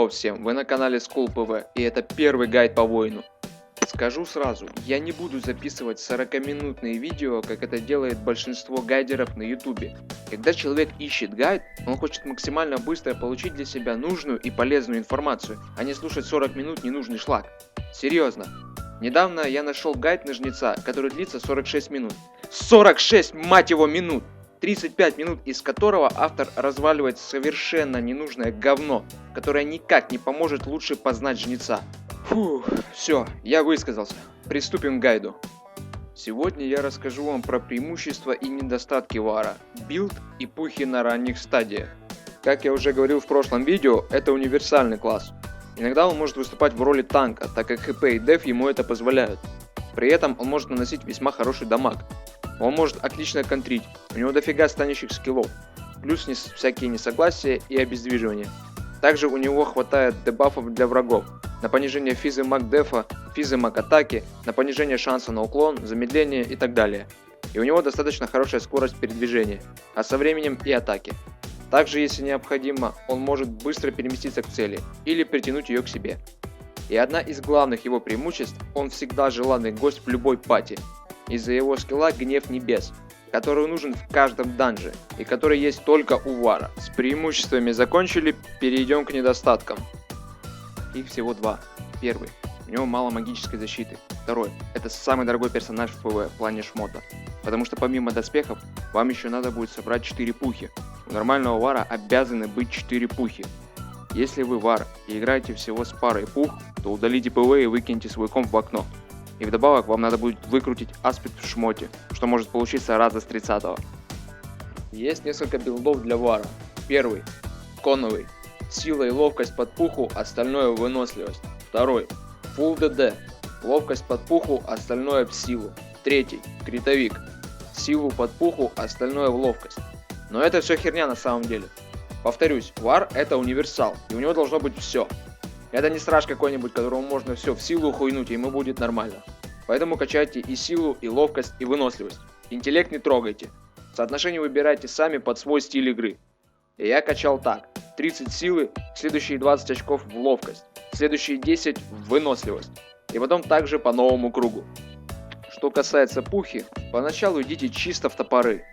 Здорово всем, вы на канале School PV, и это первый гайд по воину. Скажу сразу, я не буду записывать 40-минутные видео, как это делает большинство гайдеров на ютубе. Когда человек ищет гайд, он хочет максимально быстро получить для себя нужную и полезную информацию, а не слушать 40 минут ненужный шлак. Серьезно. Недавно я нашел гайд на жнеца, который длится 46 минут. 46, мать его, минут! 35 минут из которого автор разваливает совершенно ненужное говно, которое никак не поможет лучше познать жнеца. Фух, все, я высказался. Приступим к гайду. Сегодня я расскажу вам про преимущества и недостатки вара, билд и пухи на ранних стадиях. Как я уже говорил в прошлом видео, это универсальный класс. Иногда он может выступать в роли танка, так как хп и деф ему это позволяют. При этом он может наносить весьма хороший дамаг. Он может отлично контрить, у него дофига станущих скиллов, плюс всякие несогласия и обездвиживания. Также у него хватает дебафов для врагов, на понижение физы маг дефа, физы маг атаки, на понижение шанса на уклон, замедление и так далее. И у него достаточно хорошая скорость передвижения, а со временем и атаки. Также, если необходимо, он может быстро переместиться к цели или притянуть ее к себе. И одна из главных его преимуществ, он всегда желанный гость в любой пати. Из-за его скилла Гнев Небес, который нужен в каждом данже и который есть только у вара. С преимуществами закончили, перейдем к недостаткам. Их всего два. Первый. У него мало магической защиты. Второй. Это самый дорогой персонаж в ПВ в плане шмота. Потому что помимо доспехов, вам еще надо будет собрать 4 пухи. У нормального вара обязаны быть 4 пухи. Если вы вар и играете всего с парой пух, то удалите ПВ и выкиньте свой комп в окно. И вдобавок вам надо будет выкрутить аспект в шмоте, что может получиться раза с 30-го. Есть несколько билдов для вара. Первый. Коновый. Сила и ловкость под пуху, остальное выносливость. Второй. Full ДД. Ловкость под пуху, остальное в силу. Третий. Критовик. Силу под пуху, остальное в ловкость. Но это все херня на самом деле. Повторюсь, вар это универсал, и у него должно быть все. Это не страж какой-нибудь, которому можно все в силу хуйнуть, и ему будет нормально. Поэтому качайте и силу, и ловкость, и выносливость. Интеллект не трогайте. Соотношение выбирайте сами под свой стиль игры. И я качал так. 30 силы, следующие 20 очков в ловкость, следующие 10 в выносливость. И потом также по новому кругу. Что касается пухи, поначалу идите чисто в топоры.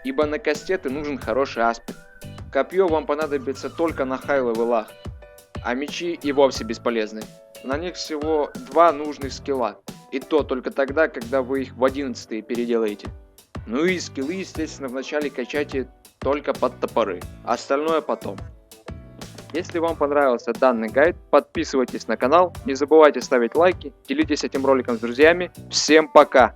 Ибо на кастеты нужен хороший аспект. Копье вам понадобится только на хай-левелах. А мечи и вовсе бесполезны. На них всего 2 нужных скилла. И то только тогда, когда вы их в 11-е переделаете. Ну и скиллы, естественно, вначале качайте только под топоры. Остальное потом. Если вам понравился данный гайд, подписывайтесь на канал, не забывайте ставить лайки, делитесь этим роликом с друзьями. Всем пока!